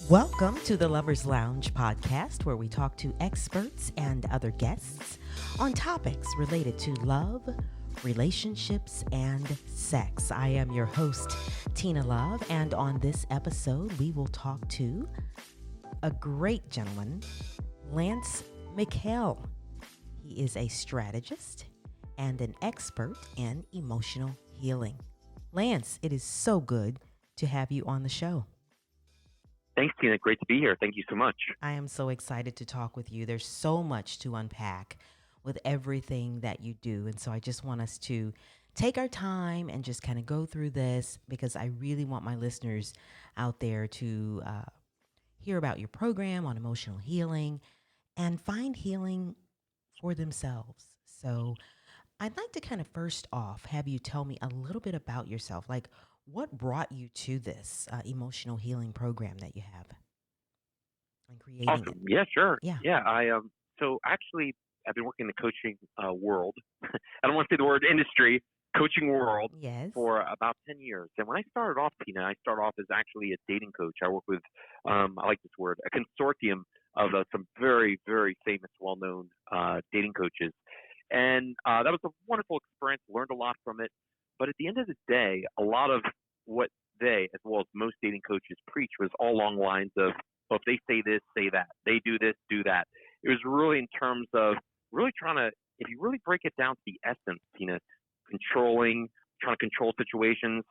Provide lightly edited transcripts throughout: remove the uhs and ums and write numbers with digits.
Welcome to the Lovers Lounge podcast, where we talk to experts and other guests on topics related to love, relationships, and sex. I am your host, Tina Love, and on this episode, we will talk to a great gentleman, Lance Mikkel. He is a strategist and an expert in emotional healing. Lance, it is so good to have you on the show. Thanks, Tina. Great to be here. Thank you so much. I am so excited to talk with you. There's so much to unpack with everything that you do. And so I just want us to take our time and just kind of go through this, because I really want my listeners out there to hear about your program on emotional healing and find healing for themselves. So I'd like to kind of first off have you tell me a little bit about yourself. Like, what brought you to this emotional healing program that you have and creating it? Awesome. Yeah, sure. Yeah. Yeah, so actually I've been working in the coaching world. I don't want to say the word industry, coaching world Yes. for about 10 years. And when I started off, Tina, I started off as actually a dating coach. I work with, I like this word, a consortium of some very, very famous, well-known dating coaches. And that was a wonderful experience, learned a lot from it. But at the end of the day, a lot of what they, as well as most dating coaches, preach was all along lines of, well, if they say this, say that. They do this, do that. It was really in terms of really trying to, if you really break it down to the essence, Tina, trying to control situations,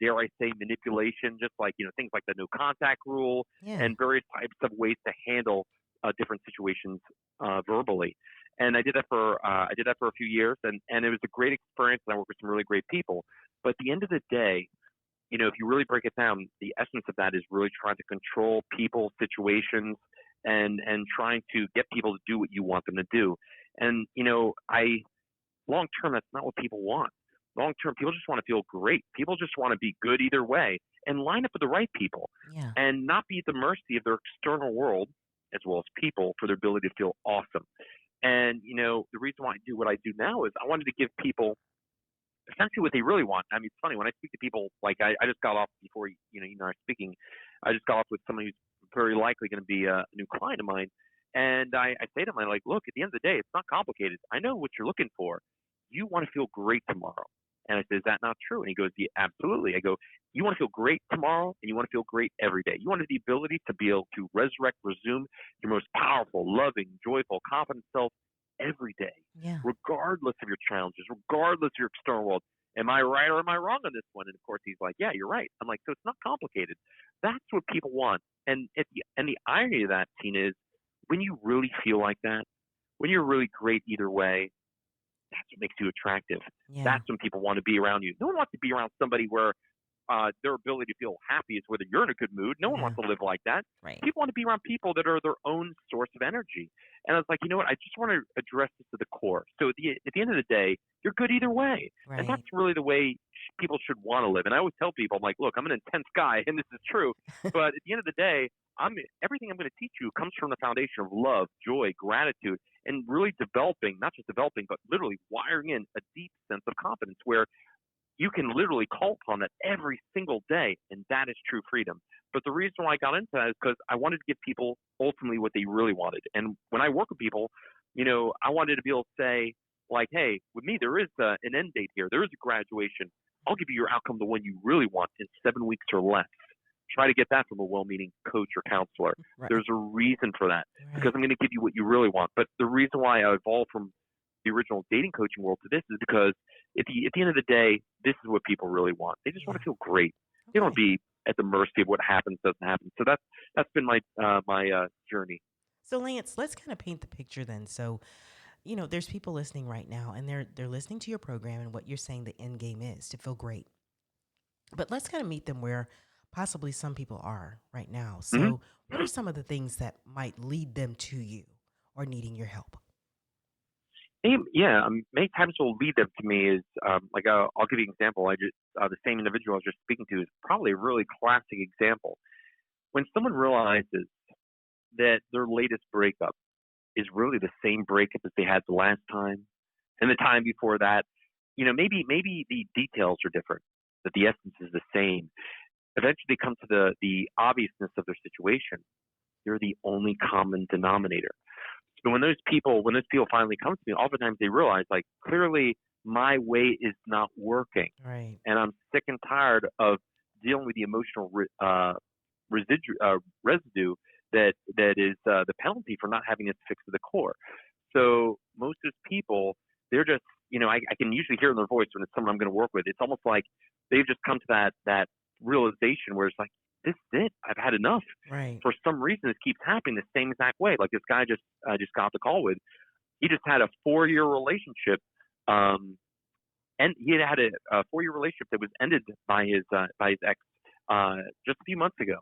dare I say manipulation, just like, things like the no contact rule and various types of ways to handle different situations verbally. And I did that for a few years, and it was a great experience, and I worked with some really great people. But at the end of the day, if you really break it down, the essence of that is really trying to control people, situations, and trying to get people to do what you want them to do. And long term, that's not what people want. Long term, people just want to feel great. People just want to be good either way, and line up with the right people, and not be at the mercy of their external world as well as people for their ability to feel awesome. And, the reason why I do what I do now is I wanted to give people essentially what they really want. I mean, it's funny, when I speak to people, like I just got off before, you and I are speaking, I just got off with someone who's very likely going to be a new client of mine. And I say to them, I'm like, look, at the end of the day, it's not complicated. I know what you're looking for. You want to feel great tomorrow. And I said, is that not true? And he goes, yeah, absolutely. I go, you want to feel great tomorrow, and you want to feel great every day. You want the ability to be able to resume your most powerful, loving, joyful, confident self every day, regardless of your challenges, regardless of your external world. Am I right or am I wrong on this one? And of course, he's like, yeah, you're right. I'm like, so it's not complicated. That's what people want. And the irony of that, Tina, is when you really feel like that, when you're really great either way, that's what makes you attractive. That's when people want to be around you. No one wants to be around somebody where their ability to feel happy is whether you're in a good mood. No one wants to live like that. Right. People want to be around people that are their own source of energy. And I was like, you know what? I just want to address this to the core. So at the end of the day, you're good either way. Right. And that's really the way people should want to live. And I always tell people, I'm like, look, I'm an intense guy, and this is true. But at the end of the day, everything I'm going to teach you comes from the foundation of love, joy, gratitude, and really not just developing, but literally wiring in a deep sense of confidence where you can literally call upon that every single day, and that is true freedom. But the reason why I got into that is because I wanted to give people ultimately what they really wanted. And when I work with people, I wanted to be able to say, like, hey, with me, there is an end date here. There is a graduation. I'll give you your outcome, the one you really want, in 7 weeks or less. Try to get that from a well-meaning coach or counselor. Right. There's a reason for that, because I'm going to give you what you really want. But the reason why I evolved from the original dating coaching world to this is because at the end of the day, this is what people really want. They just want to feel great. They don't want to be at the mercy of what happens, doesn't happen. So that's been my journey. So Lance, let's kind of paint the picture then. So, there's people listening right now, and they're listening to your program, and what you're saying the end game is to feel great. But let's kind of meet them where possibly some people are right now. So what are some of the things that might lead them to you or needing your help? Yeah, many times what will lead them to me is like I'll give you an example. The same individual I was just speaking to is probably a really classic example. When someone realizes that their latest breakup is really the same breakup as they had the last time and the time before that, maybe the details are different, but the essence is the same. eventually they come to the obviousness of their situation. They're the only common denominator. So when those people finally come to me, oftentimes they realize, like, clearly my way is not working, Right. and I'm sick and tired of dealing with the emotional residue that is the penalty for not having this fixed to the core. So most of those people, they're just, I can usually hear in their voice when it's someone I'm going to work with. It's almost like they've just come to that realization where it's like, this is it. I've had enough. Right. For some reason, this keeps happening the same exact way. Like this guy I just got off the call with. He just had a 4-year relationship, and he had a 4-year relationship that was ended by his ex just a few months ago.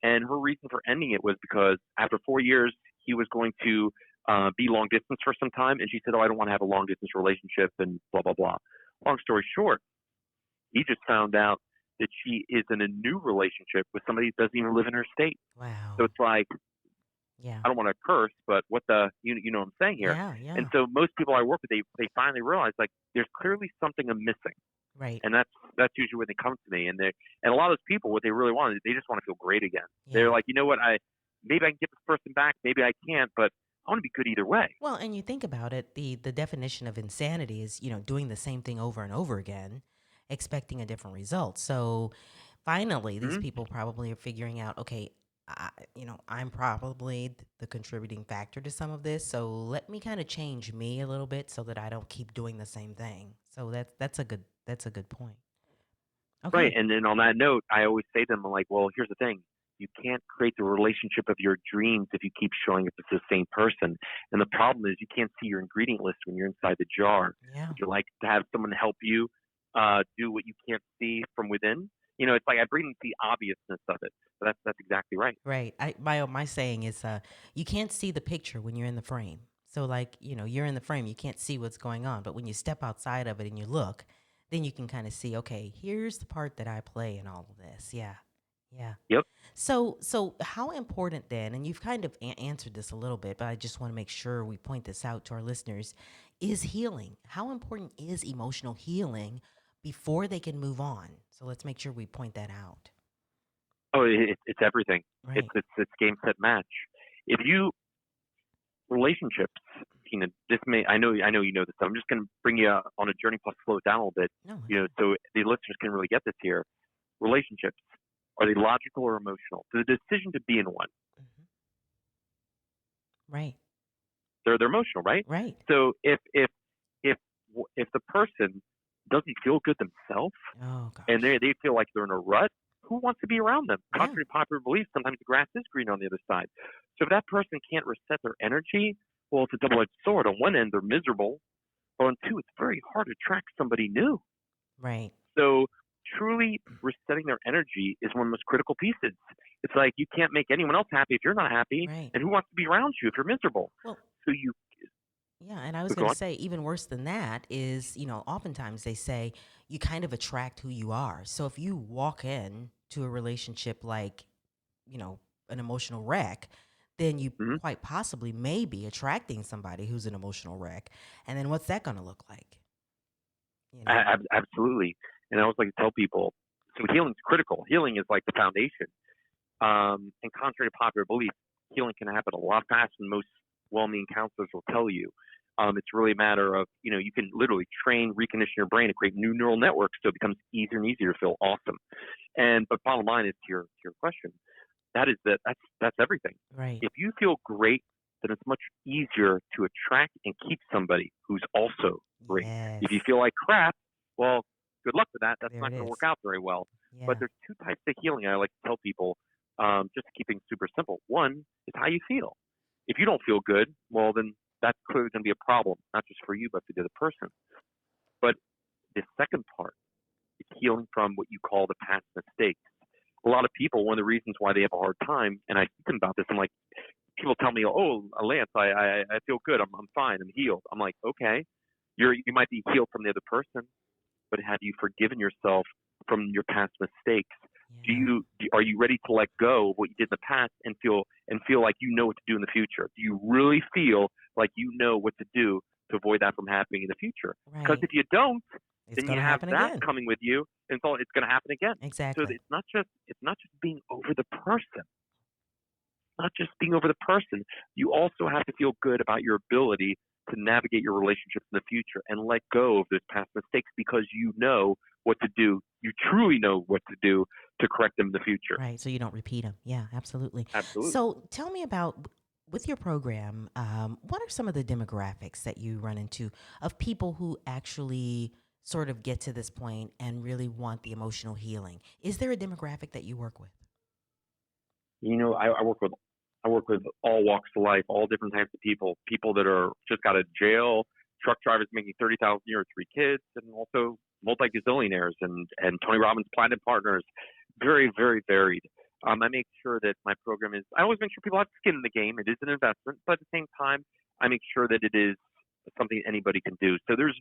And her reason for ending it was because after 4 years, he was going to be long distance for some time, and she said, "Oh, I don't want to have a long distance relationship," and blah blah blah. Long story short, he just found out that she is in a new relationship with somebody that doesn't even live in her state. So Wow. it's like, Yeah. I don't want to curse, but what the you know what I'm saying here. Yeah. And Yeah. so most people I work with, they finally realize, like, there's clearly something I'm missing, Right. and that's usually when they come to me. And a lot of those people, what they really want is they just want to feel great again. They're Yeah. like, you know what, maybe I can get this person back, maybe I can't, but I want to be good either way. Well, and you think about it, the definition of insanity is, doing the same thing over and over again, expecting a different result. So finally, these Hmm. people probably are figuring out, okay, I'm probably the contributing factor to some of this. So let me kind of change me a little bit so that I don't keep doing the same thing. So that's a good point. Right. Okay. And then on that note, I always say to them, I'm like, well, here's the thing. You can't create the relationship of your dreams if you keep showing up as the same person. And the problem is you can't see your ingredient list when you're inside the jar. Yeah. Would you like to have someone help you do what you can't see from within? It's like I bring them the obviousness of it. But that's exactly right. Right. My saying is you can't see the picture when you're in the frame. So like, you're in the frame, you can't see what's going on, but when you step outside of it and you look, then you can kind of see, okay, here's the part that I play in all of this. Yeah. Yeah. Yep. So how important then, and you've kind of answered this a little bit, but I just want to make sure we point this out to our listeners, is healing. How important is emotional healing before they can move on? So let's make sure we point that out. Oh, it's everything. It's Right. it's game set match. If you relationships, this may I know you know this. So I'm just going to bring you on a journey plus slow it down a little bit. No. So the listeners can really get this here. Relationships, are they logical or emotional? The decision to be in one, Mhm. Right. they're emotional, right? Right. So if if the person doesn't feel good themselves Oh and gosh. they feel like they're in a rut, who wants to be around them? Yeah. Contrary to popular belief, sometimes the grass is green on the other side. So if that person can't reset their energy, well, it's a double-edged sword. On one end, they're miserable, but on two, it's very hard to attract somebody new. Right. So truly resetting their energy is one of the most critical pieces. It's like you can't make anyone else happy if you're not happy, Right. and who wants to be around you if you're miserable? Well, So you yeah, and I was go going to on. say even worse than that is, oftentimes they say you kind of attract who you are. So if you walk in to a relationship like, an emotional wreck, then you Mhm. quite possibly may be attracting somebody who's an emotional wreck. And then what's that going to look like? You know? Absolutely. And I always like to tell people, so healing is critical. Healing is like the foundation. And contrary to popular belief, healing can happen a lot faster than most well-meaning counselors will tell you. It's really a matter of, you can literally train, recondition your brain to create new neural networks so it becomes easier and easier to feel awesome. But bottom line is to your question, that's everything. Right. If you feel great, then it's much easier to attract and keep somebody who's also great. If you Yes. feel like crap, well, good luck with that. That's There not it going to work is. out very well. But Yeah. there's two types of healing I like to tell people, just to keep things super simple. One is how you feel. If you don't feel good, well, then that's clearly going to be a problem, not just for you, but for the other person. But the second part is healing from what you call the past mistakes. A lot of people, one of the reasons why they have a hard time, and I think about this, I'm like, people tell me, "Oh, Lance, I feel good. I'm fine. I'm healed." I'm like, okay, you might be healed from the other person, but have you forgiven yourself from your past mistakes? Yeah. Are you ready to let go of what you did in the past and feel like you know what to do in the future? Do you really feel like you know what to do to avoid that from happening in the future? Because Right. if you don't, It's then going you to have happen that again. coming with you, and so it's going to happen again. So Exactly. it's not just being over the person, not just being over the person. You also have to feel good about your ability to navigate your relationships in the future and let go of those past mistakes because you know what to do. You truly know what to do to correct them in the future. Right. So you don't repeat them. Yeah, absolutely. Absolutely. So tell me about with your program, what are some of the demographics that you run into of people who actually sort of get to this point and really want the emotional healing? Is there a demographic that you work with? I work with all walks of life, all different types of people. People that are just got out of jail, truck drivers making 30,000 a year, 3 kids, and also multi gazillionaires and Tony Robbins platinum partners. Very, very varied. I make sure that my program is. I always make sure people have skin in the game. It is an investment, but at the same time, I make sure that it is something anybody can do. So there is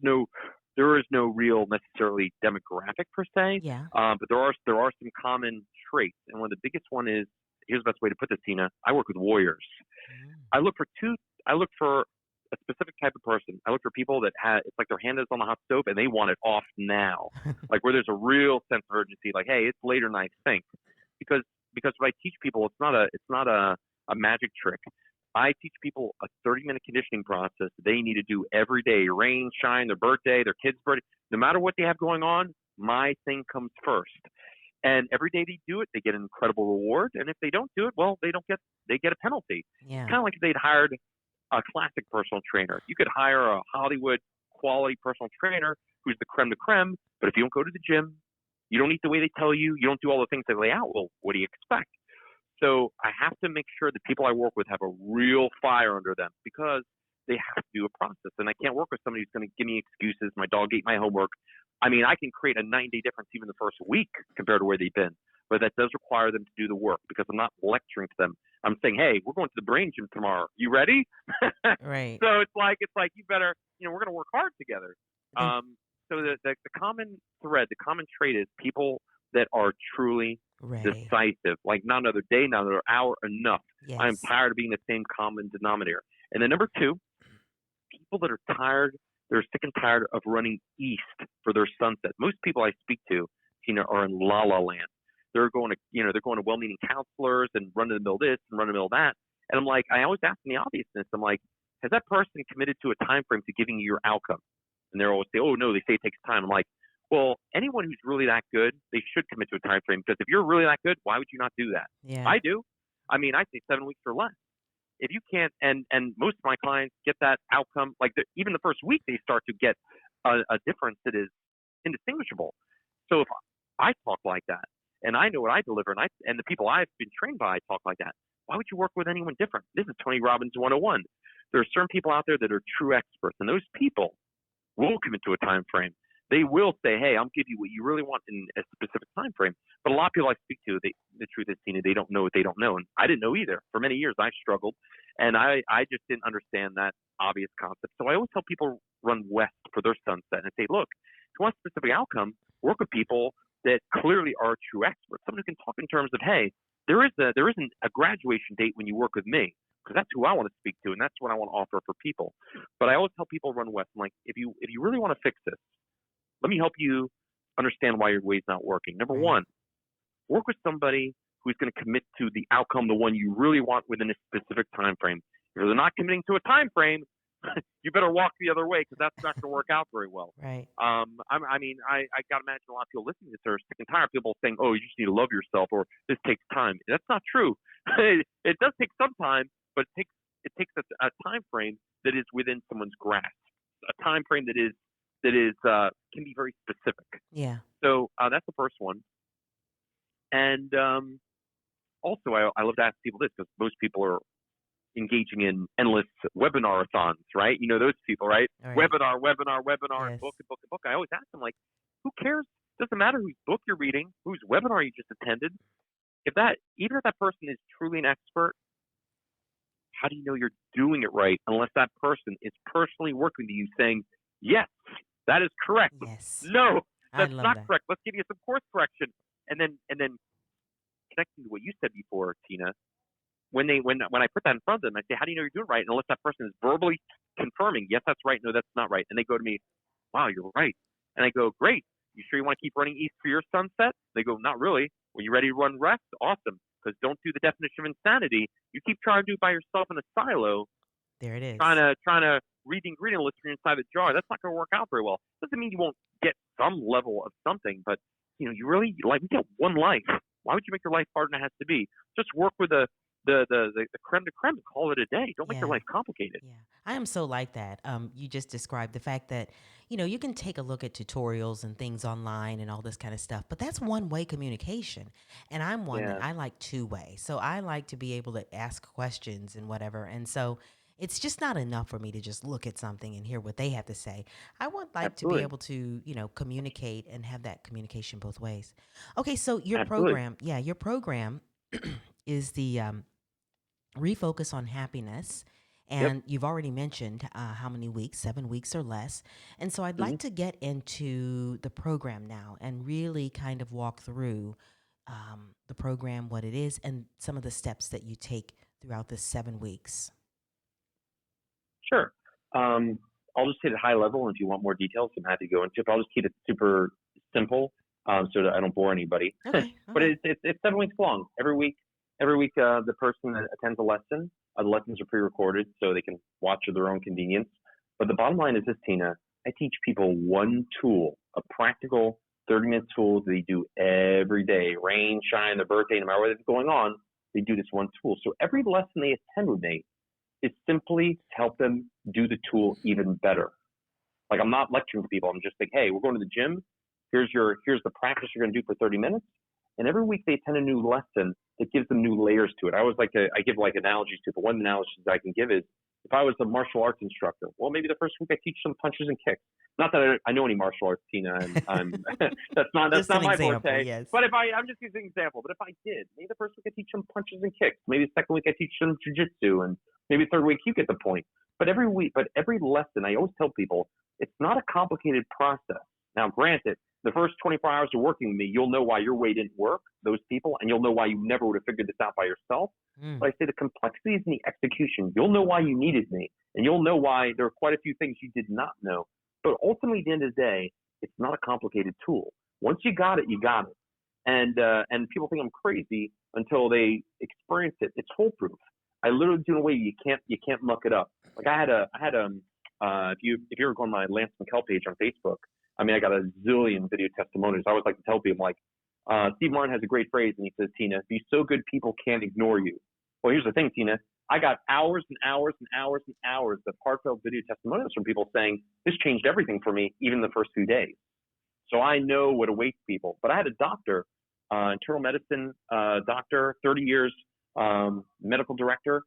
no real necessarily demographic per se, Yeah. but there are some common traits, and one of the biggest one is, here's the best way to put this, Tina. I work with warriors. Mm. I look for two. I look for a specific type of person. I look for people that it's like their hand is on the hot stove and they want it off now, like where there's a real sense of urgency. Like, hey, it's later than I think, because what I teach people, it's not a magic trick. I teach people a 30-minute conditioning process they need to do every day, rain, shine, their birthday, their kid's birthday, no matter what they have going on. My thing comes first. And every day they do it, they get an incredible reward. And if they don't do it, well, they get a penalty. It's Yeah. kind of like if they'd hired a classic personal trainer. You could hire a Hollywood quality personal trainer who's the creme de creme, but if you don't go to the gym, you don't eat the way they tell you, you don't do all the things they lay out, well, what do you expect? So I have to make sure the people I work with have a real fire under them because they have to do a process. And I can't work with somebody who's going to give me excuses. My dog ate my homework. I mean, I can create a 9-day difference even the first week compared to where they've been. But that does require them to do the work because I'm not lecturing to them. I'm saying, hey, we're going to the brain gym tomorrow. You ready? Right. So it's like you better, we're going to work hard together. And So the common thread, the common trait is people that are truly ready. decisive, like not another day, not another hour, enough. I'm Yes. tired of being the same common denominator. And then number two, people that are tired, they're sick and tired of running east for their sunset. Most people I speak to, are in la la land. They're going to well-meaning counselors and run in the middle of this and run in the middle of that. And I'm like, I always ask them the obviousness. I'm like, has that person committed to a time frame to giving you your outcome? And they're always say, oh no, they say it takes time. I'm like, well, anyone who's really that good, they should commit to a time frame because if you're really that good, why would you not do that? Yeah. I do. I mean, I say 7 weeks or less. If you can't, and most of my clients get that outcome, like even the first week, they start to get a difference that is indistinguishable. So if I talk like that, and I know what I deliver, and the people I've been trained by talk like that, why would you work with anyone different? This is Tony Robbins 101. There are certain people out there that are true experts, and those people will commit to a time frame. They will say, "Hey, I'll give you what you really want in a specific time frame." But a lot of people I speak to, the truth is, Tina, they don't know what they don't know, and I didn't know either. For many years, I struggled, and I just didn't understand that obvious concept. So I always tell people run west for their sunset and say, "Look, if you want a specific outcome, work with people that clearly are true experts. Someone who can talk in terms of, hey, there isn't a graduation date when you work with me." Because that's who I want to speak to, and that's what I want to offer for people. But I always tell people run west. I'm like, if you really want to fix this, let me help you understand why your way's not working. Number Right. one, work with somebody who's going to commit to the outcome, the one you really want within a specific time frame. If they're not committing to a time frame, you better walk the other way because that's not going to work out very well. Right. I got to imagine a lot of people listening to this are sick and tired of people saying, "Oh, you just need to love yourself," or "This takes time." That's not true. It does take some time, but it takes a time frame that is within someone's grasp, a time frame that is can be very specific. Yeah. So that's the first one. And also, I love to ask people this because most people are engaging in endless webinar-a-thons, right? You know those people, right? All right. Webinar, webinar, webinar, and Yes. book and book and book. I always ask them, like, who cares? Doesn't matter whose book you're reading, whose webinar you just attended. Even if that person is truly an expert, how do you know you're doing it right unless that person is personally working to you saying, yes, that is correct. Yes. No, I that's love not that. correct. Let's give you some course correction. And then connecting to what you said before, Tina, when I put that in front of them, I say, how do you know you're doing right? And unless that person is verbally confirming, yes, that's right, no, that's not right. And they go to me, wow, you're right. And I go, great. You sure you want to keep running east for your sunset? They go, not really. Were you ready to run west? Awesome. Because don't do the definition of insanity. You keep trying to do it by yourself in a silo, There it trying is. to trying to read the ingredient list from inside the jar. That's not going to work out very well. Doesn't mean you won't get some level of something, but you really we get one life. Why would you make your life harder than it has to be? Just work with the creme de creme and call it a day. Don't make your Yeah. life complicated. Yeah, I am so like that. You just described the fact that, you can take a look at tutorials and things online and all this kind of stuff, but that's one way communication. And I'm one that Yeah, I like two way. So I like to be able to ask questions and whatever. And so it's just not enough for me to just look at something and hear what they have to say. I would like to be absolutely, able to, communicate and have that communication both ways. Okay, so absolutely. your program is the refocus on happiness. Yep. And you've already mentioned how many weeks, 7 weeks or less. And so I'd Hmm. like to get into the program now and really kind of walk through the program, what it is, and some of the steps that you take throughout the 7 weeks. Sure. I'll just hit it high level, and if you want more details, I'm happy to go into it. But I'll just keep it super simple, so that I don't bore anybody. Okay. But Okay. it's 7 weeks long. Every week, the person attends a lesson. The lessons are pre-recorded, so they can watch at their own convenience. But the bottom line is this, Tina. I teach people one tool, a practical 30-minute tool that they do every day, rain, shine, their birthday, no matter what is going on. They do this one tool. So every lesson they attend with me is simply to help them do the tool even better. Like, I'm not lecturing to people. I'm just like, hey, we're going to the gym. Here's the practice you're going to do for 30 minutes. And every week they attend a new lesson that gives them new layers to it. I give like analogies to it. But one analogy I can give is, if I was a martial arts instructor, well, maybe the first week I teach them punches and kicks. Not that I know any martial arts, Tina, and I'm that's Just not an my example, forte. yes. But I'm just using an example. But if I did, maybe the first week I teach them punches and kicks. Maybe the second week I teach them jujitsu, and maybe the third week you get the point. But every lesson, I always tell people, it's not a complicated process. Now, granted, the first 24 hours of working with me, you'll know why your way didn't work, those people, and you'll know why you never would have figured this out by yourself. Mm, But I say the complexities in the execution, you'll know why you needed me, and you'll know why there are quite a few things you did not know. But ultimately, at the end of the day, it's not a complicated tool. Once you got it, you got it. And people think I'm crazy until they experience it. It's foolproof. I literally do in a way you can't muck it up. Like if you ever go on my Lance Mikkel page on Facebook, I mean, I got a zillion video testimonials. I always like to tell people, like, Steve Martin has a great phrase, and he says, Tina, be so good people can't ignore you. Well, here's the thing, Tina. I got hours and hours and hours and hours of heartfelt video testimonials from people saying, this changed everything for me, even the first few days. So I know what awaits people. But I had a doctor, internal medicine doctor, 30 years, medical director,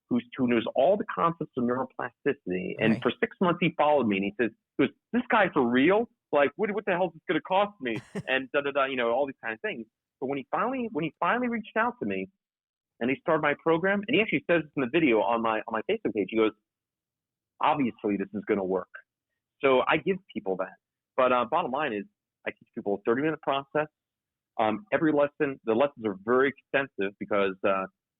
who knows all the concepts of neuroplasticity. And right. for 6 months, he followed me, and he says, this guy for real? Like, what the hell is this going to cost me? And all these kind of things. But when he finally reached out to me, and he started my program, and he actually says this in the video on my Facebook page. He goes, obviously this is going to work. So I give people that. But bottom line is, I teach people a 30-minute process. Every lesson, the lessons are very extensive because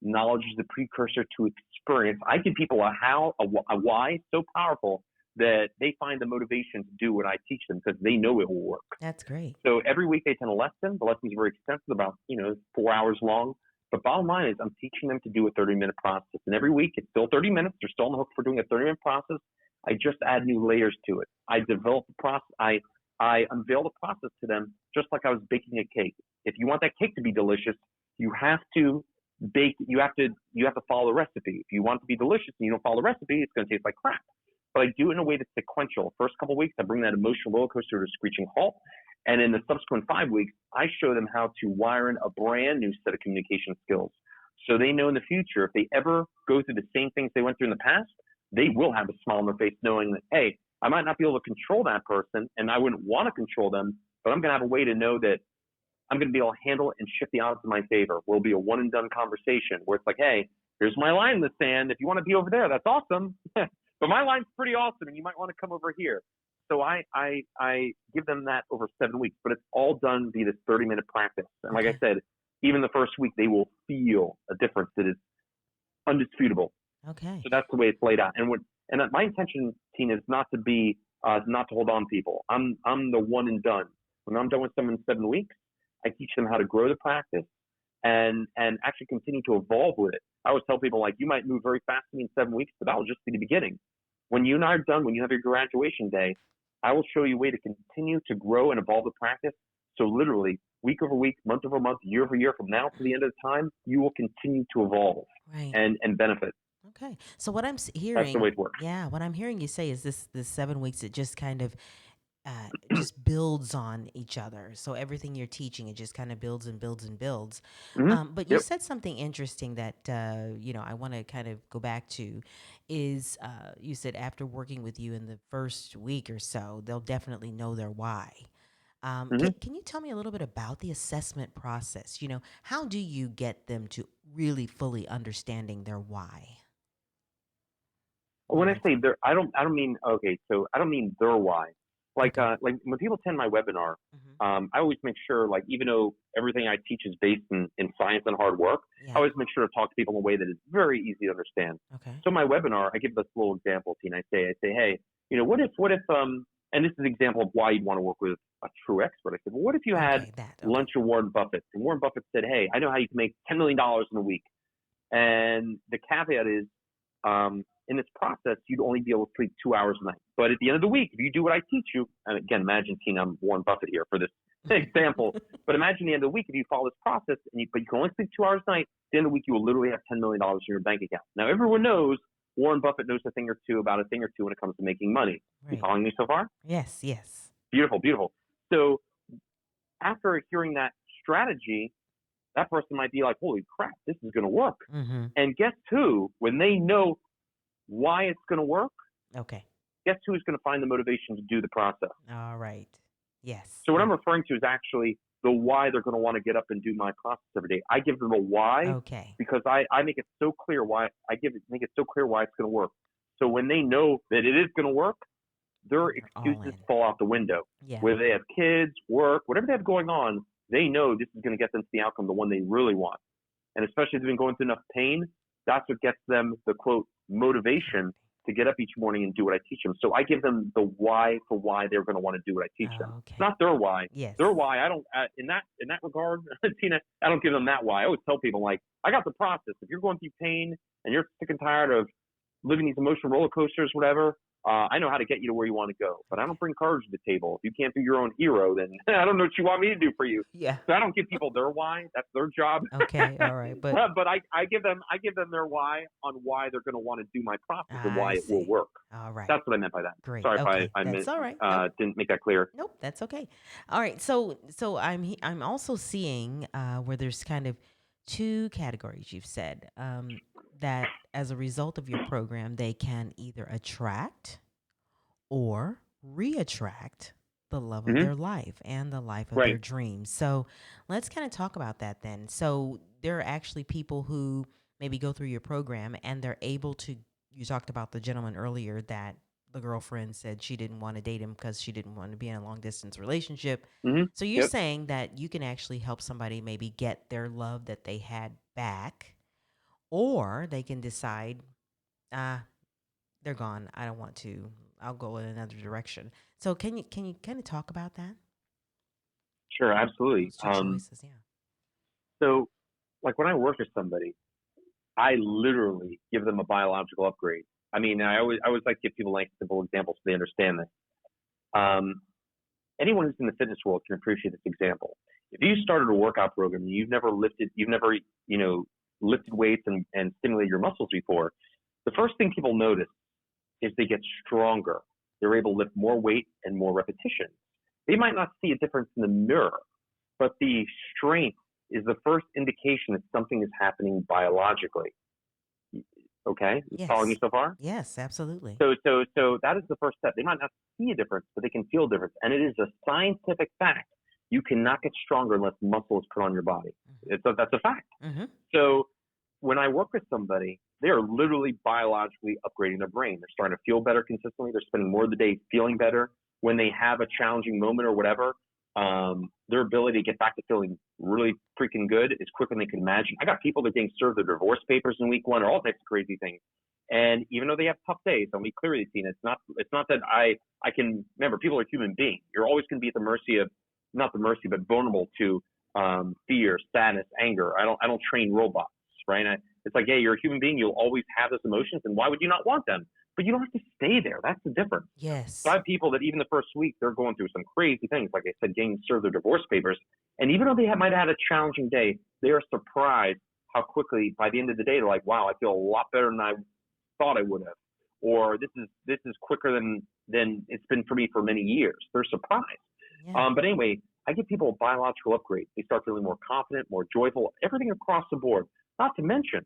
knowledge is the precursor to experience. I give people a why so powerful that they find the motivation to do what I teach them because they know it will work. That's great. So every week they attend a lesson. The lessons are very extensive, about 4 hours long. But bottom line is, I'm teaching them to do a 30-minute process. And every week it's still 30 minutes. They're still on the hook for doing a 30-minute process. I just add new layers to it. I develop the process. I unveil the process to them just like I was baking a cake. If you want that cake to be delicious, you have to bake. You have to follow the recipe. If you want it to be delicious and you don't follow the recipe, it's going to taste like crap. But I do it in a way that's sequential. First couple of weeks, I bring that emotional roller coaster to a screeching halt. And in the subsequent 5 weeks, I show them how to wire in a brand new set of communication skills. So they know in the future, if they ever go through the same things they went through in the past, they will have a smile on their face knowing that, hey, I might not be able to control that person, and I wouldn't want to control them, but I'm going to have a way to know that I'm going to be able to handle it and shift the odds in my favor. Will be a one and done conversation where it's like, hey, here's my line in the sand. If you want to be over there, that's awesome. But my line's pretty awesome, and you might want to come over here. So I give them that over 7 weeks, but it's all done via this 30-minute practice. And like I Okay. said, even the first week, they will feel a difference that is undisputable. Okay. So that's the way it's laid out. And my intention, Tina, is not to be not to hold on people. I'm the one and done. When I'm done with someone in 7 weeks, I teach them how to grow the practice and actually continue to evolve with it. I always tell people, like, you might move very fast to me in 7 weeks, but that will just be the beginning. When you and I are done, when you have your graduation day, I will show you a way to continue to grow and evolve the practice. So literally, week over week, month over month, year over year, from now to the end of the time, you will continue to evolve Right. and benefit. Okay. So what I'm That's the way hearing, it works. yeah, what I'm hearing you say is this 7 weeks, it just kind of just builds on each other. So everything you're teaching, it just kind of builds and builds and builds. Mm-hmm. But you Yep. said something interesting that I want to kind of go back to. Is you said after working with you in the first week or so, they'll definitely know their why. Mm-hmm. Can you tell me a little bit about the assessment process? How do you get them to really fully understanding their why? When I Moving say forward. their, I don't mean, okay. So I don't mean their why. Okay. Like when people attend my webinar, Hmm. I always make sure, like, even though everything I teach is based in science and hard work, I Yeah. always make sure to talk to people in a way that is very easy to understand. Okay. So my webinar, I give this little example, Tina. I say, hey, what if, and this is an example of why you'd want to work with a true expert. I said, well, what if you had Okay. That. Okay. lunch with Warren Buffett, and Warren Buffett said, hey, I know how you can make $10 million in a week. And the caveat is, in this process, you'd only be able to sleep 2 hours a night. But at the end of the week, if you do what I teach you, and again, imagine, Tina, I'm Warren Buffett here for this example, but imagine the end of the week, if you follow this process, but you can only sleep 2 hours a night, at the end of the week, you will literally have $10 million in your bank account. Now, everyone knows Warren Buffett knows a thing or two when it comes to making money. You Right. following me so far? Yes. Yes. Beautiful, beautiful. So after hearing that strategy, that person might be like, holy crap, this is going to work. Mm-hmm. And guess who? When they know why it's going to work, Okay. guess who's going to find the motivation to do the process? All right. Yes. So what Yeah. I'm referring to is actually the why they're going to want to get up and do my process every day. I give them a why Okay. because I make it so clear why make it so clear why it's going to work. So when they know that it is going to work, their And they're all excuses in. fall out the window. Yeah. Whether they have kids, work, whatever they have going on, they know this is going to get them to the outcome, the one they really want. And especially if they've been going through enough pain, that's what gets them the quote motivation to get up each morning and do what I teach them. So I give them the why for why they're going to want to do what I teach them. Okay. Not their why. Yes. Their why, I don't in that regard, Tina, I don't give them that why. I always tell people, like, I got the process. If you're going through pain and you're sick and tired of living these emotional roller coasters, whatever, I know how to get you to where you want to go. But I don't bring courage to the table. If you can't be your own hero, then I don't know what you want me to do for you. Yeah. So I don't give people their why. That's their job. Okay. All right. But But I give them their why on why they're going to want to do my process and why I it will see. work. All right. That's what I meant by that. Great. Sorry if Okay. I That's all right. Nope. didn't make that clear. Nope. That's okay. All right. So I'm also seeing where there's kind of two categories you've said that as a result of your program they can either attract or reattract the love of Hmm. their life and the life of their Right. dreams. So let's kind of talk about that then. So there are actually people who maybe go through your program and they're able to, you talked about the gentleman earlier that the girlfriend said she didn't want to date him because she didn't want to be in a long distance relationship. Hmm. So you're Yep. saying that you can actually help somebody maybe get their love that they had back, or they can decide, ah, they're gone. I don't want to. I'll go in another direction. So can you kind of talk about that? Sure. Absolutely. Those two choices, yeah. So, like, when I work with somebody, I literally give them a biological upgrade. I mean, I always like to give people like simple examples so they understand this. Um, Anyone who's in the fitness world can appreciate this example. If you started a workout program and you've never, lifted weights and stimulated your muscles before, the first thing people notice is they get stronger. They're able to lift more weight and more repetitions. They might not see a difference in the mirror, but the strength is the first indication that something is happening biologically. Okay, you following me Yes. so far? Yes, absolutely. So that is the first step. They might not see a difference, but they can feel a difference, and it is a scientific fact. You cannot get stronger unless muscle is put on your body. That's a fact. Mm-hmm. So when I work with somebody, they are literally biologically upgrading their brain. They're starting to feel better consistently. They're spending more of the day feeling better. When they have a challenging moment or whatever, their ability to get back to feeling really freaking good is quicker than they can imagine. I got people that are getting served their divorce papers in week 1 or all types of crazy things. And even though they have tough days, and we clearly seen it's not that I can remember people are human beings. You're always going to be at the mercy of, not the mercy, but vulnerable to fear, sadness, anger. I don't train robots, right? It's like, hey, you're a human being. You'll always have those emotions, and why would you not want them? But you don't have to stay there. That's the difference. So I Yes. have people that even the first week they're going through some crazy things, like I said, getting served their divorce papers, and even though they might have had a challenging day, they are surprised how quickly by the end of the day they're like, wow, I feel a lot better than I thought I would have, or this is quicker than it's been for me for many years. They're surprised. Yeah. But anyway, I give people a biological upgrade. They start feeling more confident, more joyful, everything across the board. Not to mention,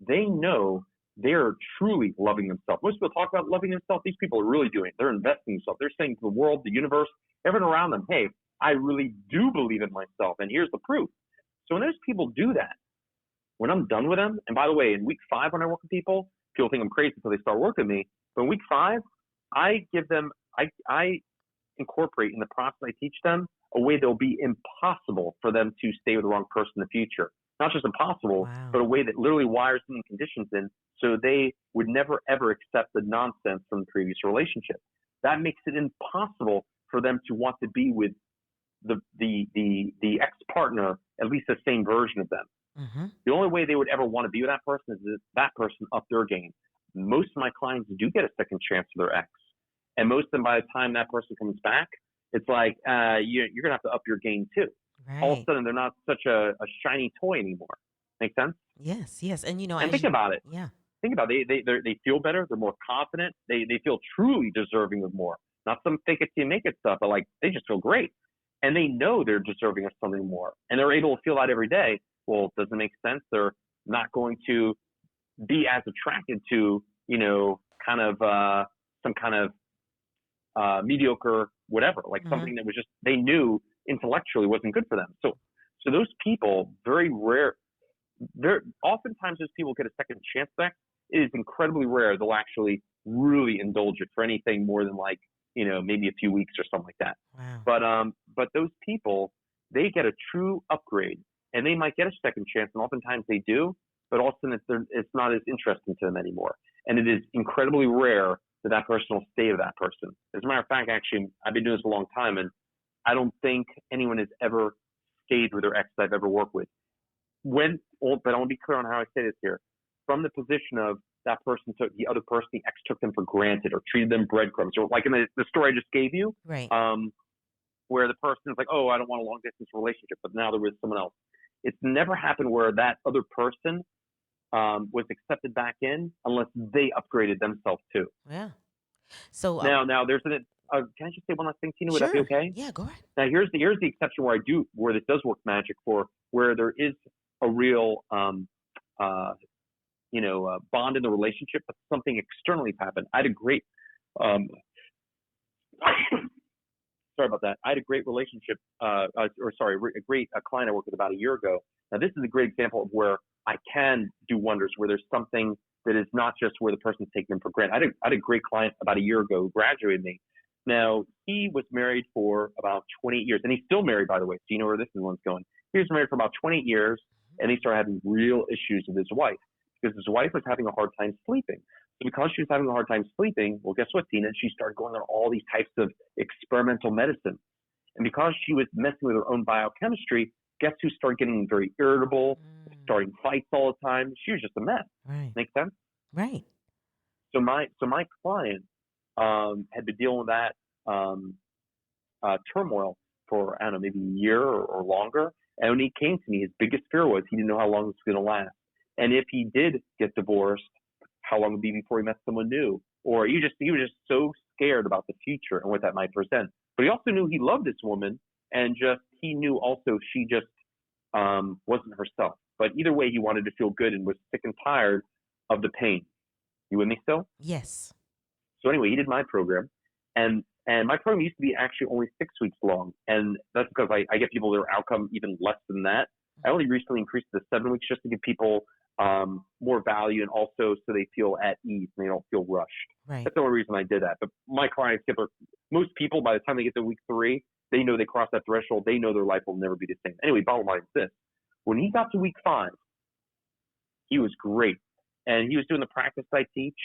they know they're truly loving themselves. Most people talk about loving themselves. These people are really doing it. They're investing in themselves. They're saying to the world, the universe, everyone around them, hey, I really do believe in myself, and here's the proof. So when those people do that, when I'm done with them, and by the way, in week 5 when I work with people think I'm crazy until they start working with me. But in week 5, I give them, I incorporate in the process I teach them a way that'll be impossible for them to stay with the wrong person in the future. Not just impossible, Wow. but a way that literally wires in conditions in so they would never ever accept the nonsense from the previous relationship. That makes it impossible for them to want to be with the ex-partner, at least the same version of them. Mm-hmm. The only way they would ever want to be with that person is if that person up their game. Most of my clients do get a second chance with their ex. And most of them, by the time that person comes back, it's like, you're going to have to up your game too. All of a Right. sudden, they're not such a shiny toy anymore. Make sense? Yes. Yes. And And as think you, about it. yeah. Think about it. They feel better. They're more confident. They feel truly deserving of more. Not some fake it till you make it stuff, but like they just feel great. And they know they're deserving of something more. And they're able to feel that every day. Well, does it make sense? They're not going to be as attracted to, kind of some kind of mediocre whatever, like Mm-hmm. something that was just they knew intellectually wasn't good for them. So those people, very rare, very oftentimes those people get a second chance back. It is incredibly rare they'll actually really indulge it for anything more than like maybe a few weeks or something like that. Wow. But those people, they get a true upgrade, and they might get a second chance, and oftentimes they do, but also it's not as interesting to them anymore. And it is incredibly rare that person will stay with that person. As a matter of fact, actually, I've been doing this a long time, and I don't think anyone has ever stayed with their ex that I've ever worked with. But I want to be clear on how I say this here. From the position of that person took the other person, the ex took them for granted or treated them breadcrumbs, or like in the story I just gave you, Right. where the person is like, oh, I don't want a long distance relationship, but now they're with someone else. It's never happened where that other person was accepted back in unless they upgraded themselves too. Yeah. So, Now there's can I just say one last thing, Tina? Would that be sure. okay? Yeah. Go ahead. Now here's the exception where this does work magic for where there is a real bond in the relationship, but something externally happened. I had a great sorry about that. I had a great relationship, a great client I worked with about a year ago. Now this is a great example of where I can do wonders, where there's something that is not just where the person's taking them for granted. I had a great client about a year ago who graduated me. Now, he was married for about 28 years, and he's still married, by the way, so you know where this one's going. He was married for about 28 years, and he started having real issues with his wife because his wife was having a hard time sleeping. So because she was having a hard time sleeping, well, guess what, Tina? She started going on all these types of experimental medicine. And because she was messing with her own biochemistry, guess who started getting very irritable, starting fights all the time? She was just a mess. Right. Make sense? Right. So my client had been dealing with that turmoil for, I don't know, maybe a year or longer. And when he came to me, his biggest fear was he didn't know how long this was going to last. And if he did get divorced, how long would it be before he met someone new? Or he was just so scared about the future and what that might present. But he also knew he loved this woman, and he knew also she just wasn't herself. But either way, he wanted to feel good and was sick and tired of the pain. You with me still? Yes. So anyway, he did my program, and my program used to be actually only 6 weeks long, and that's because I get people their outcome even less than that. I only recently increased it to 7 weeks just to give people more value, and also so they feel at ease and they don't feel rushed. Right. That's the only reason I did that. But my clients most people, by the time they get to week 3, they know they cross that threshold. They know their life will never be the same. Anyway, bottom line is this. When he got to week 5, he was great. And he was doing the practice I teach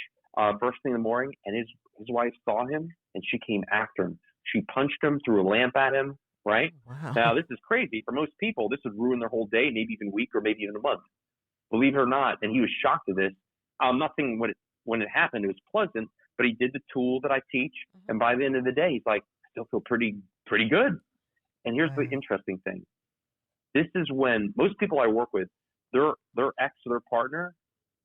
first thing in the morning, and his wife saw him, and she came after him. She punched him, threw a lamp at him, right? Wow. Now, this is crazy. For most people, this would ruin their whole day, maybe even week or maybe even a month. Believe it or not, and he was shocked at this. I'm not saying when it happened, it was pleasant, but he did the tool that I teach, and by the end of the day, he's like, I still feel pretty good. And here's the interesting thing. This is when most people I work with, their ex or their partner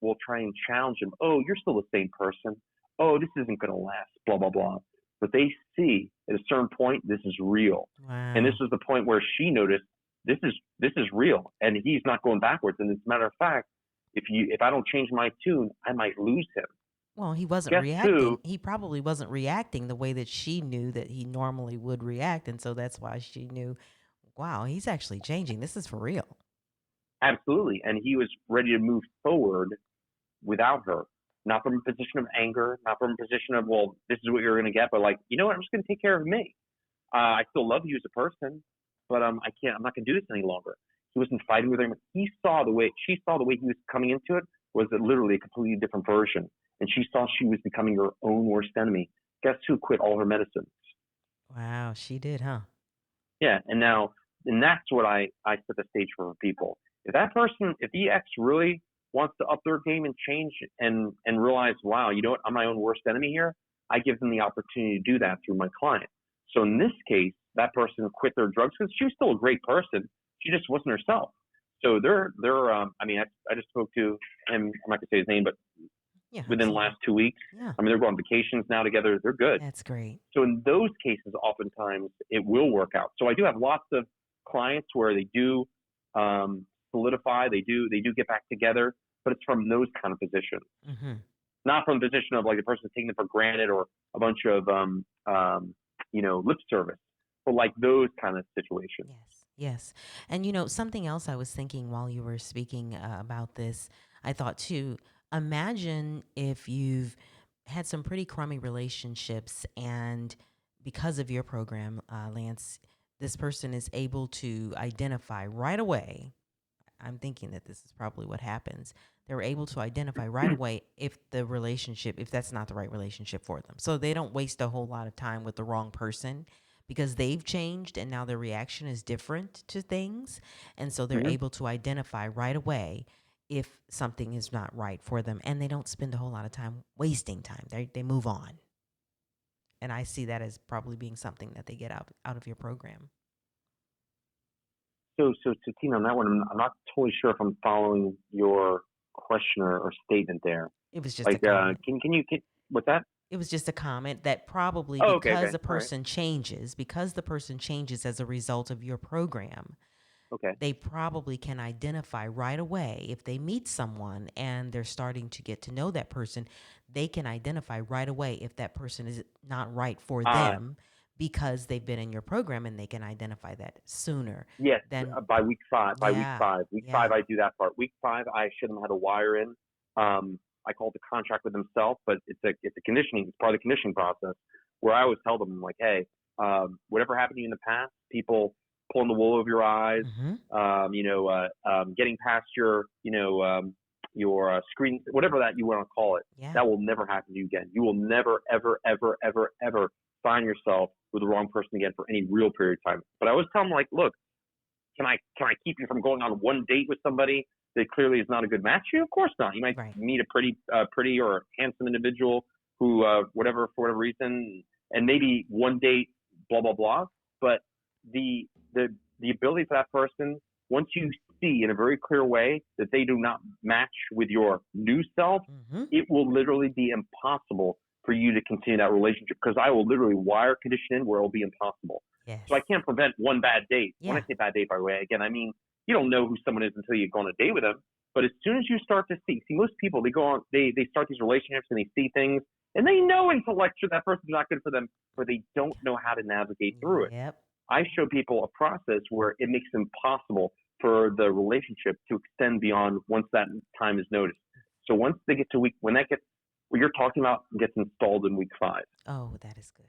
will try and challenge him. Oh, you're still the same person. Oh, this isn't going to last, blah, blah, blah. But they see at a certain point, this is real. Wow. And this was the point where she noticed this is real, and he's not going backwards. And as a matter of fact, if I don't change my tune, I might lose him. Well, he wasn't Guess reacting. who? He probably wasn't reacting the way that she knew that he normally would react. And so that's why she knew, wow, he's actually changing. This is for real. Absolutely. And he was ready to move forward without her. Not from a position of anger, not from a position of, well, this is what you're going to get, but like, you know what, I'm just going to take care of me. I still love you as a person, but I'm not going to do this any longer. He wasn't fighting with her. She saw the way he was coming into it was literally a completely different version. And she saw she was becoming her own worst enemy. Guess who quit all her medicines? Wow, she did, huh? Yeah, and that's what I set the stage for people. If the ex really wants to up their game and change and realize, wow, you know what, I'm my own worst enemy here, I give them the opportunity to do that through my client. So in this case, that person quit their drugs because she was still a great person. She just wasn't herself. So I just spoke to him. I'm not gonna say his name, but within the last 2 weeks, they're going on vacations now together. They're good. That's great. So in those cases, oftentimes it will work out. So I do have lots of clients where they do solidify, they do get back together, but it's from those kind of positions, not from the position of like the person taking it for granted or a bunch of lip service, but like those kind of situations. Yes. And something else I was thinking while you were speaking about this, I thought too, imagine if you've had some pretty crummy relationships and because of your program, Lance, this person is able to identify right away. I'm thinking that this is probably what happens. They're able to identify right away if that's not the right relationship for them. So they don't waste a whole lot of time with the wrong person because they've changed and now their reaction is different to things. And so they're able to identify right away if something is not right for them. And they don't spend a whole lot of time wasting time. They move on. And I see that as probably being something that they get out of your program. So Tina, on that one, I'm not totally sure if I'm following your question or statement there. It was just a comment. What's that? It was just a comment that probably the person changes, because the person changes as a result of your program. Okay. They probably can identify right away if they meet someone and they're starting to get to know that person. They can identify right away if that person is not right for them because they've been in your program, and they can identify that sooner. Yes, by week 5. Week 5, I do that part. Week 5, I show them how to wire in. I call it the contract with themselves, but it's a conditioning. It's part of the conditioning process where I always tell them, like, hey, whatever happened to you in the past, people pulling the wool over your eyes, getting past your screen, whatever that you want to call it, that will never happen to you again. You will never, ever, ever, ever, ever find yourself with the wrong person again for any real period of time. But I always tell them, like, look, can I keep you from going on one date with somebody that clearly is not a good match for you? Of course not. You might meet a pretty or handsome individual who, for whatever reason, and maybe one date, blah, blah, blah. But the ability for that person, once you see in a very clear way that they do not match with your new self, it will literally be impossible for you to continue that relationship, because I will literally wire condition in where it will be impossible. Yes. So I can't prevent one bad date. When I say bad date, by the way, again, I mean, you don't know who someone is until you go on a date with them. But as soon as you start to see most people, they start these relationships and they see things, and they know intellectually that person's not good for them, but they don't know how to navigate through it. Yep. I show people a process where it makes it impossible for the relationship to extend beyond once that time is noticed. So once they get to what you're talking about gets installed in week 5. Oh, that is good.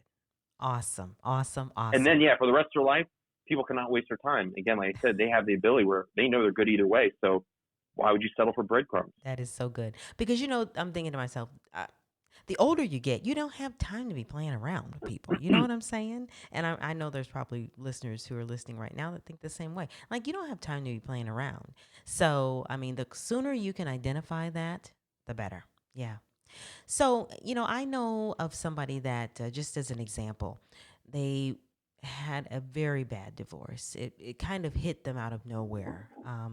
Awesome. Awesome. And then, Awesome. yeah, for the rest of their life, people cannot waste their time. Again, like I said, they have the ability where they know they're good either way. So why would you settle for breadcrumbs? That is so good. Because, I'm thinking to myself, the older you get, you don't have time to be playing around with people. You know what I'm saying? And I know there's probably listeners who are listening right now that think the same way. Like, you don't have time to be playing around. So, I mean, the sooner you can identify that, the better. Yeah. So, I know of somebody that, just as an example, they had a very bad divorce. It kind of hit them out of nowhere.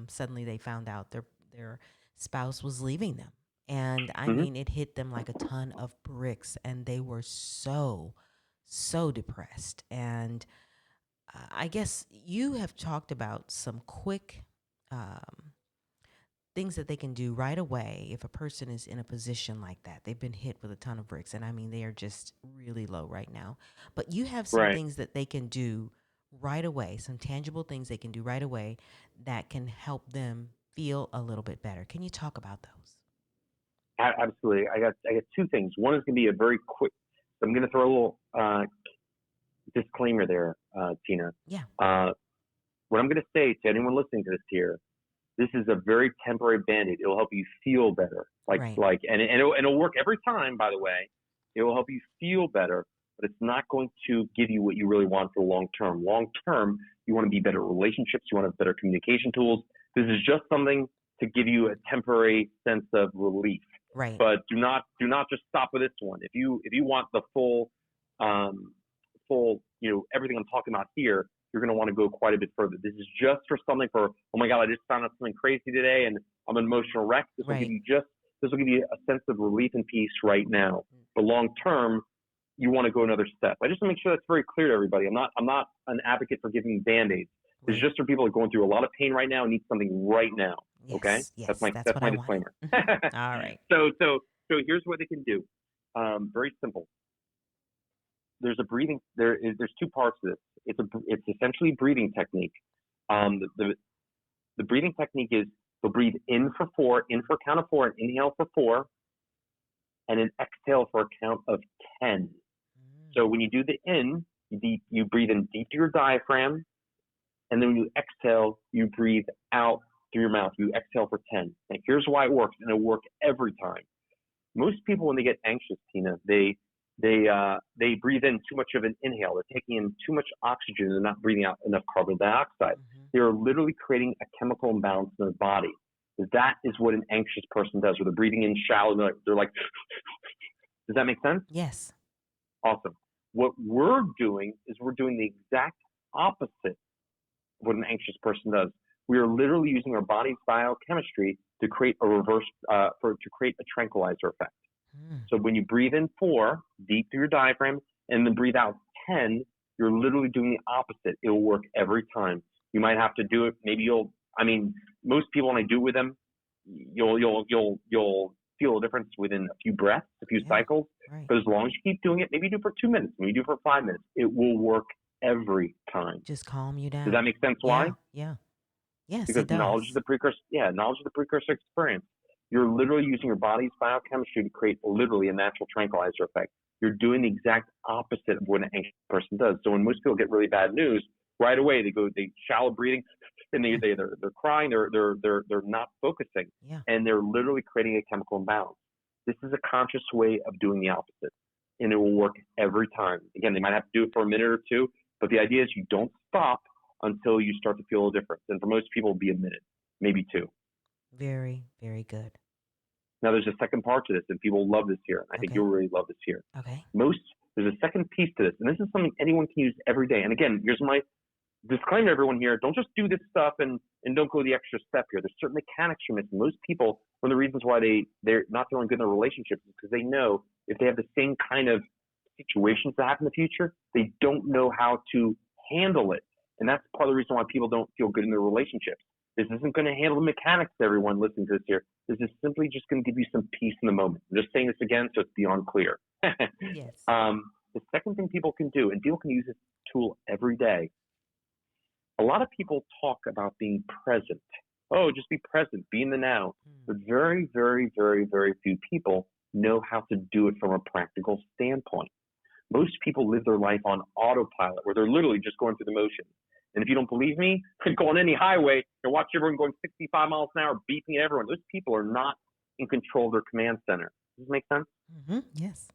Suddenly they found out their spouse was leaving them. And I Hmm. mean, it hit them like a ton of bricks, and they were so, so depressed. And I guess you have talked about some quick um, things that they can do right away if a person is in a position like that. They've been hit with a ton of bricks, and I mean, they are just really low right now. But you have some Right. things that they can do right away, some tangible things they can do right away that can help them feel a little bit better. Can you talk about those? Absolutely. I got two things. One is going to be a very quick. So I'm going to throw a little disclaimer there, Tina. Yeah, Uh, what I'm going to say to anyone listening to this here, this is a very temporary band-aid. It'll help you feel better. right, And it'll work every time, by the way. It will help you feel better, but it's not going to give you what you really want for the long term. Long term, you want to be better relationships. You want to have better communication tools. This is just something to give you a temporary sense of relief. right. But do not just stop with this one. If you want the um, full everything I'm talking about here, you're going to want to go quite a bit further. This is just for something for, oh my God, I just found out something crazy today and I'm an emotional wreck. Right. This will give you a sense of relief and peace right now. But long term, you want to go another step. I just want to make sure that's very clear to everybody. I'm not an advocate for giving band-aids. This is Right. just for people who are going through a lot of pain right now and need something right now. Okay? Yes, That's yes, my that's that's what my I wanted. disclaimer. All right. So here's what they can do. Very simple. There's two parts to this. It's essentially a breathing technique. The breathing technique is they'll breathe in for four, in for a count of four, and inhale for four, and then exhale for a count of 10. Mm. So when you do the in, you breathe in deep to your diaphragm, and then when you exhale, you breathe out through your mouth. You exhale for 10. Now here's why it works, and it'll work every time. Most people, when they get anxious, Tina, they breathe in too much of an inhale. They're taking in too much oxygen and not breathing out enough carbon dioxide. Hmm. They're literally creating a chemical imbalance in their body. That is what an anxious person does, where they're breathing in shallow. They're like, does that make sense? Yes. Awesome. What we're doing is we're doing the exact opposite of what an anxious person does. We are literally using our body's biochemistry to create to create a tranquilizer effect. Mm. So when you breathe in four, deep through your diaphragm, and then breathe out 10, you're literally doing the opposite. It will work every time. You might have to do it. Most people, when I do it with them, you'll feel a difference within a few breaths, a few Yeah. cycles. Right. But as long as you keep doing it, maybe you do it for 2 minutes, maybe you do it for 5 minutes, it will work every time. Just calm you Does that down. make sense why? Yeah. Yeah. Yes, Because it does. knowledge is the precursor experience. You're literally using your body's biochemistry to create literally a natural tranquilizer effect. You're doing the exact opposite of what an anxious person does. So when most people get really bad news, right away they shallow breathing, and they're crying, they're not focusing, Yeah. and they're literally creating a chemical imbalance. This is a conscious way of doing the opposite, and it will work every time. Again, they might have to do it for a minute or two, but the idea is you don't stop until you start to feel a difference. And for most people, it'll be a minute, maybe two. Very, very good. Now, there's a second part to this, and people love this here. I think Okay. you'll really love this here. Okay. There's a second piece to this, and this is something anyone can use every day. And again, here's my disclaimer to everyone here. Don't just do this stuff and don't go the extra step here. There's certain mechanics you're missing. Most people, one of the reasons why they're not feeling good in their relationships is because they know if they have the same kind of situations that happen in the future, they don't know how to handle it. And that's part of the reason why people don't feel good in their relationships. This isn't going to handle the mechanics, everyone listening to this here. This is simply just going to give you some peace in the moment. I'm just saying this again so it's beyond clear. Yes. The second thing people can do, and people can use this tool every day, a lot of people talk about being present. Oh, just be present, be in the now. Mm. But very, very, very, very few people know how to do it from a practical standpoint. Most people live their life on autopilot, where they're literally just going through the motions. And if you don't believe me, go on any highway and watch everyone going 65 miles an hour, beeping at everyone. Those people are not in control of their command center. Does this make sense? Mm-hmm. Yes.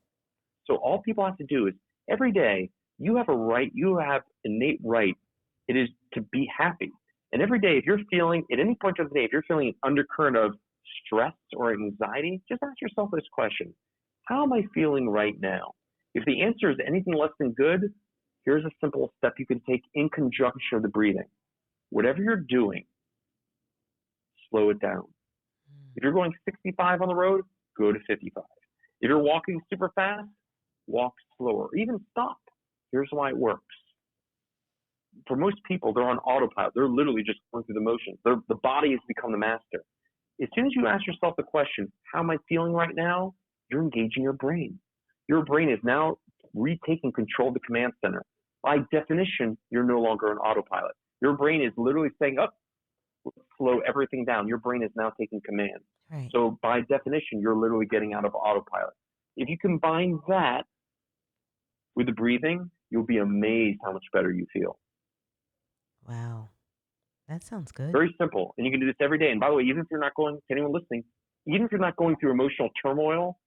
So all people have to do is every day, you have a right, you have innate right. It is to be happy. And every day, if you're feeling, at any point of the day, if you're feeling an undercurrent of stress or anxiety, just ask yourself this question. How am I feeling right now? If the answer is anything less than good, here's a simple step you can take in conjunction with the breathing. Whatever you're doing, slow it down. If you're going 65 on the road, go to 55. If you're walking super fast, walk slower, or even stop. Here's why it works. For most people, they're on autopilot. They're literally just going through the motions. The body has become the master. As soon as you ask yourself the question, how am I feeling right now? You're engaging your brain. Your brain is now retaking control of the command center. By definition, you're no longer on autopilot. Your brain is literally saying, slow everything down. Your brain is now taking command. Right. So by definition, you're literally getting out of autopilot. If you combine that with the breathing, you'll be amazed how much better you feel. Wow. That sounds good. Very simple. And you can do this every day. And by the way, even if you're not going, to anyone listening, even if you're not going through emotional turmoil,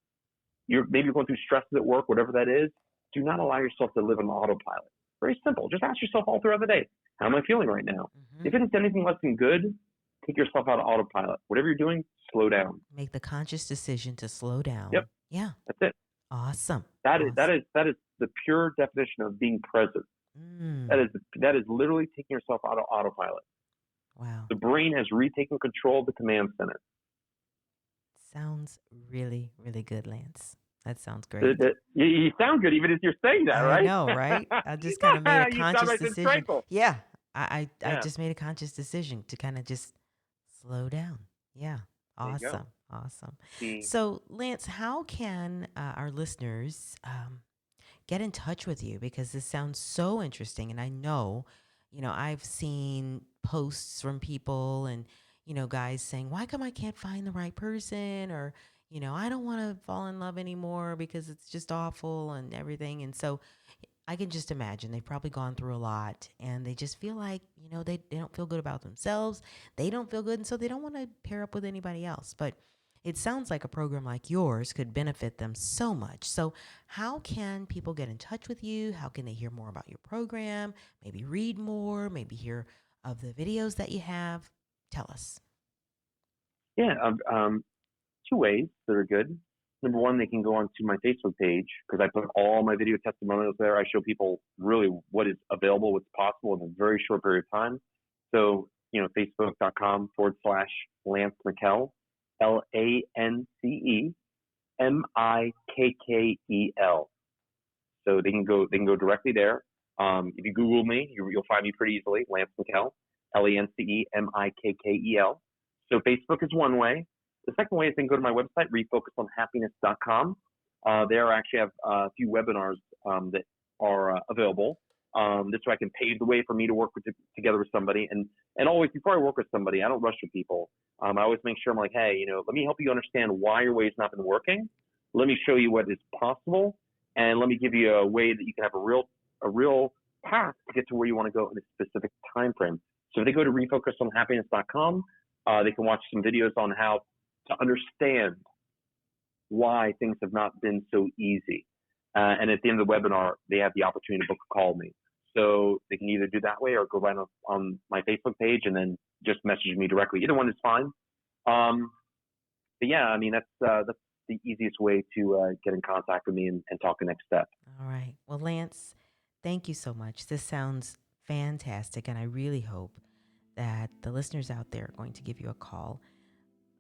maybe you're going through stresses at work, whatever that is, do not allow yourself to live on autopilot. Very simple. Just ask yourself all throughout the day, how am I feeling right now? Mm-hmm. If it's anything less than good, take yourself out of autopilot. Whatever you're doing, slow down. Make the conscious decision to slow down. Yep. Yeah. That's it. Awesome. That is the pure definition of being present. That is literally taking yourself out of autopilot. Wow. The brain has retaken control of the command center. Sounds really, really good, Lance. That sounds great. You sound good even if you're saying that, right? I know, right? I just kind of made a conscious like decision. Yeah. I just made a conscious decision to kind of just slow down. Yeah. Awesome. Awesome. So, Lance, how can our listeners get in touch with you? Because this sounds so interesting. And I know, I've seen posts from people and, guys saying, why come I can't find the right person? Or, I don't want to fall in love anymore because it's just awful and everything. And so I can just imagine they've probably gone through a lot and they just feel like, they don't feel good about themselves. They don't feel good. And so they don't want to pair up with anybody else. But it sounds like a program like yours could benefit them so much. So how can people get in touch with you? How can they hear more about your program? Maybe read more, maybe hear of the videos that you have? Tell us. Yeah, two ways that are good. Number one, they can go onto my Facebook page because I put all my video testimonials there. I show people really what is available, what's possible in a very short period of time. So, facebook.com/Lance Mikkel, LanceMikkel. So they can go directly there. If you Google me, you'll find me pretty easily, Lance Mikkel, LanceMikkel. So Facebook is one way. The second way is then go to my website, refocusonhappiness.com. There I actually have a few webinars that are available. This way I can pave the way for me to work together with somebody. And always, before I work with somebody, I don't rush with people. I always make sure I'm like, hey, let me help you understand why your way's not been working. Let me show you what is possible. And let me give you a way that you can have a real path to get to where you want to go in a specific time frame. So if they go to refocusonhappiness.com, they can watch some videos on how to understand why things have not been so easy. And at the end of the webinar, they have the opportunity to book a call me. So they can either do that way or go right on my Facebook page and then just message me directly. Either one is fine. But yeah, I mean, that's the easiest way to get in contact with me and talk the next step. All right. Well, Lance, thank you so much. This sounds fantastic. And I really hope that the listeners out there are going to give you a call.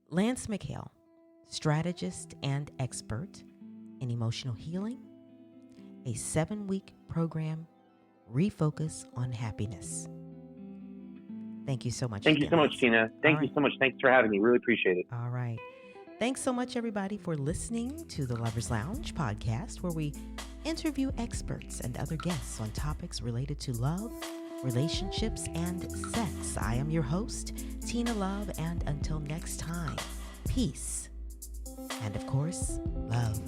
Lance Mikkel, strategist and expert in emotional healing, a 7-week program, Refocus on Happiness. Thank you so much. Thank you so much, Tina. Thank you so much. Thanks for having me. Really appreciate it. All right. Thanks so much, everybody, for listening to the Lover's Lounge podcast, where we interview experts and other guests on topics related to love, relationships, and sex. I am your host, Tina Love, and until next time, peace, and of course, love.